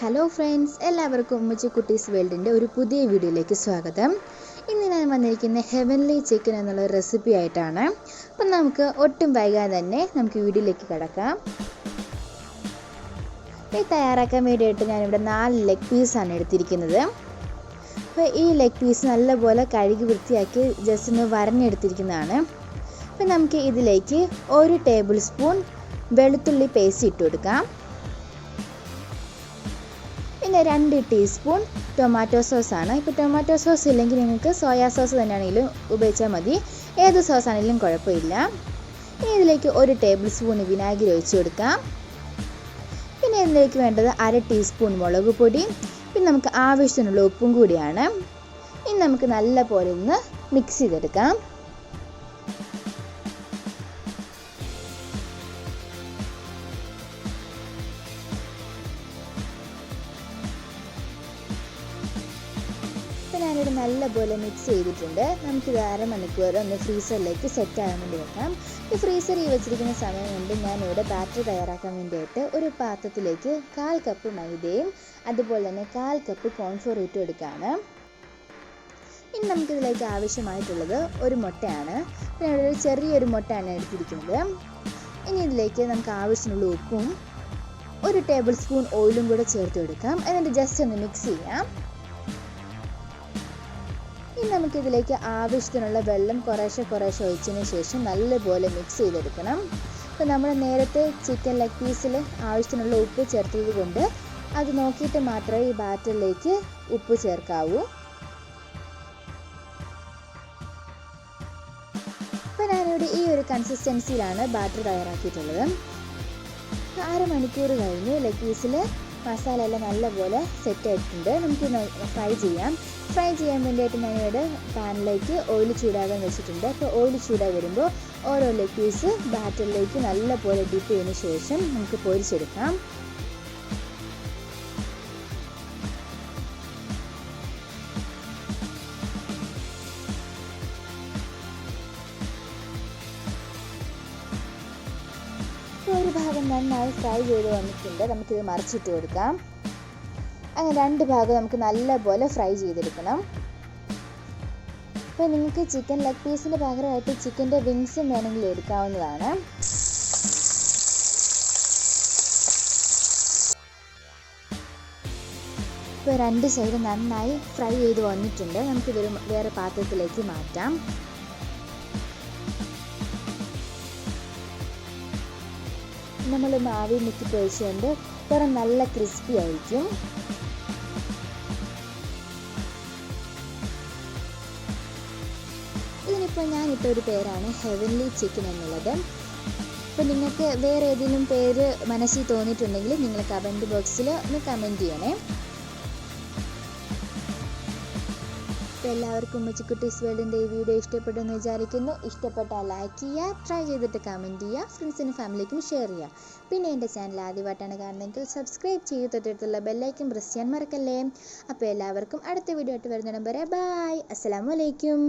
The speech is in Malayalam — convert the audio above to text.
ഹലോ ഫ്രണ്ട്സ്, എല്ലാവർക്കും ഉമ്മച്ചി കുട്ടീസ് വേൾഡിൻ്റെ ഒരു പുതിയ വീഡിയോയിലേക്ക് സ്വാഗതം. ഇന്ന് ഞാൻ വന്നിരിക്കുന്ന ഹെവൻലി ചിക്കൻ എന്നുള്ള റെസിപ്പി ആയിട്ടാണ്. അപ്പം നമുക്ക് ഒട്ടും വൈകാതെ തന്നെ നമുക്ക് വീഡിയോയിലേക്ക് കിടക്കാം. ഇത് തയ്യാറാക്കാൻ വേണ്ടിയിട്ട് ഞാനിവിടെ 4 ലെഗ് പീസാണ് എടുത്തിരിക്കുന്നത്. അപ്പോൾ ഈ ലെഗ് പീസ് നല്ലപോലെ കഴുകി വൃത്തിയാക്കി ജസ്റ്റ് ഒന്ന് വരഞ്ഞെടുത്തിരിക്കുന്നതാണ്. അപ്പം നമുക്ക് ഇതിലേക്ക് 1 ടേബിൾ സ്പൂൺ വെളുത്തുള്ളി പേസ്റ്റ് ഇട്ട് കൊടുക്കാം. പിന്നെ 2 ടീസ്പൂൺ ടൊമാറ്റോ സോസാണ്. ഇപ്പോൾ ടൊമാറ്റോ സോസ് ഇല്ലെങ്കിൽ നിങ്ങൾക്ക് സോയാ സോസ് തന്നെയാണെങ്കിലും ഉപയോഗിച്ചാൽ മതി, ഏത് സോസ് ആണെങ്കിലും കുഴപ്പമില്ല. ഇനി ഇതിലേക്ക് 1 ടേബിൾ സ്പൂൺ വിനാഗിരി ഒഴിച്ച് കൊടുക്കാം. പിന്നെ ഇതിലേക്ക് വേണ്ടത് 1/2 ടീസ്പൂൺ മുളക് പൊടി, പിന്നെ നമുക്ക് ആവശ്യത്തിനുള്ള ഉപ്പും കൂടിയാണ്. ഇനി നമുക്ക് നല്ല പോലെ ഒന്ന് മിക്സ് ചെയ്തെടുക്കാം. ഇപ്പോൾ ഞാനിവിടെ നല്ലപോലെ മിക്സ് ചെയ്തിട്ടുണ്ട്. നമുക്കിത് അരമണിക്കൂർ ഒന്ന് ഫ്രീസറിലേക്ക് സെറ്റ് ആകാൻ വേണ്ടി വെക്കാം. ഈ ഫ്രീസറിൽ വെച്ചിരിക്കുന്ന സമയം കൊണ്ട് ഞാനിവിടെ ബാറ്റർ തയ്യാറാക്കാൻ വേണ്ടിയിട്ട് ഒരു പാത്രത്തിലേക്ക് 1/4 കപ്പ് മൈദയും അതുപോലെ തന്നെ 1/4 കപ്പ് കോൺഫ്ലോർ ഇട്ട് എടുക്കുകയാണ്. ഇനി നമുക്കിതിലേക്ക് ആവശ്യമായിട്ടുള്ളത് ഒരു മുട്ടയാണ്. ഞാനിവിടെ ചെറിയൊരു മുട്ടയാണ് എടുത്തിരിക്കുന്നത്. ഇനി ഇതിലേക്ക് നമുക്ക് ആവശ്യമുള്ള ഉപ്പും 1 ടേബിൾ സ്പൂൺ ഓയിലും കൂടെ ചേർത്ത് കൊടുക്കാം. എന്നിട്ട് ജസ്റ്റ് ഒന്ന് മിക്സ് ചെയ്യാം. ഇനി നമുക്കിതിലേക്ക് ആവശ്യത്തിനുള്ള വെള്ളം കുറേശ്ശെ ഒഴിച്ചതിന് ശേഷം നല്ലപോലെ മിക്സ് ചെയ്തെടുക്കണം. അപ്പോൾ നമ്മൾ നേരത്തെ ചിക്കൻ ലെഗ് പീസിൽ ആവശ്യത്തിനുള്ള ഉപ്പ് ചേർത്തത് കൊണ്ട് അത് നോക്കിയിട്ട് മാത്രമേ ഈ ബാറ്ററിലേക്ക് ഉപ്പ് ചേർക്കാവൂ. അപ്പോൾ ഞാനിവിടെ ഈ ഒരു കൺസിസ്റ്റൻസിയിലാണ് ബാറ്റർ തയ്യാറാക്കിയിട്ടുള്ളത്. 1/2 മണിക്കൂർ കഴിഞ്ഞ് ലെഗ് പീസിൽ മസാല എല്ലാം നല്ലപോലെ സെറ്റ് ആയിട്ടുണ്ട്. നമുക്ക് ഫ്രൈ ചെയ്യാൻ വേണ്ടിയിട്ട് ഞാനിവിടെ പാനിലേക്ക് ഓയിൽ ചൂടാകാൻ വെച്ചിട്ടുണ്ട്. അപ്പോൾ ഓയിൽ ചൂടായി വരുമ്പോൾ ഓരോ ലെഗ് പീസ് ബാറ്ററിലേക്ക് നല്ലപോലെ ഡിപ്പ് ചെയ്തതിന് ശേഷം നമുക്ക് പൊരിച്ചെടുക്കാം. ഒരു ഭാഗം നന്നായി ഫ്രൈ ചെയ്ത് വന്നിട്ടുണ്ട്. നമുക്കിത് മറിച്ചിട്ട് കൊടുക്കാം. അങ്ങനെ 2 ഭാഗം നമുക്ക് നല്ലപോലെ ഫ്രൈ ചെയ്തെടുക്കണം. അപ്പോൾ നിങ്ങൾക്ക് ചിക്കൻ ലെഗ് പീസിന് പകരമായിട്ട് ചിക്കൻ്റെ വിങ്സും വേണമെങ്കിൽ എടുക്കാവുന്നതാണ്. ഇപ്പോൾ 2 സൈഡ് നന്നായി ഫ്രൈ ചെയ്ത് വന്നിട്ടുണ്ട്. നമുക്കിതൊരു വേറെ പാത്രത്തിലേക്ക് മാറ്റാം. നമ്മൾ ആവി മുക്കി പൊരിച്ചുകൊണ്ട് പുറം നല്ല ക്രിസ്പി ആയിരിക്കും. ഇതിനിപ്പോൾ ഞാനിട്ട ഒരു പേരാണ് ഹെവൻലി ചിക്കൻ എന്നുള്ളത്. അപ്പോൾ നിങ്ങൾക്ക് വേറെ ഏതെങ്കിലും പേര് മനസ്സിൽ തോന്നിയിട്ടുണ്ടെങ്കിൽ നിങ്ങൾ കമൻറ്റ് ബോക്സിൽ ഒന്ന് കമൻറ്റ് ചെയ്യണേ. അപ്പോൾ എല്ലാവർക്കും ഉമ്മച്ചി കുട്ടീസ് വേൾഡിൻ്റെ ഈ വീഡിയോ ഇഷ്ടപ്പെട്ടെന്ന് വിചാരിക്കുന്നു. ഇഷ്ടപ്പെട്ടാൽ ലൈക്ക് ചെയ്യുക, ട്രൈ ചെയ്തിട്ട് കമൻറ്റ് ചെയ്യുക, ഫ്രണ്ട്സിനും ഫാമിലിക്കും ഷെയർ ചെയ്യുക. പിന്നെ എൻ്റെ ചാനൽ ആദ്യമായിട്ടാണ് കാണുന്നതെങ്കിൽ സബ്സ്ക്രൈബ് ചെയ്ത് തൊട്ടടുത്തുള്ള ബെല്ലൈക്കൺ പ്രസ് ചെയ്യാൻ മറക്കല്ലേ. അപ്പോൾ എല്ലാവർക്കും അടുത്ത വീഡിയോ ആയിട്ട് വരുന്നിടം വരെ ബൈ. അസ്സലാമു അലൈക്കും.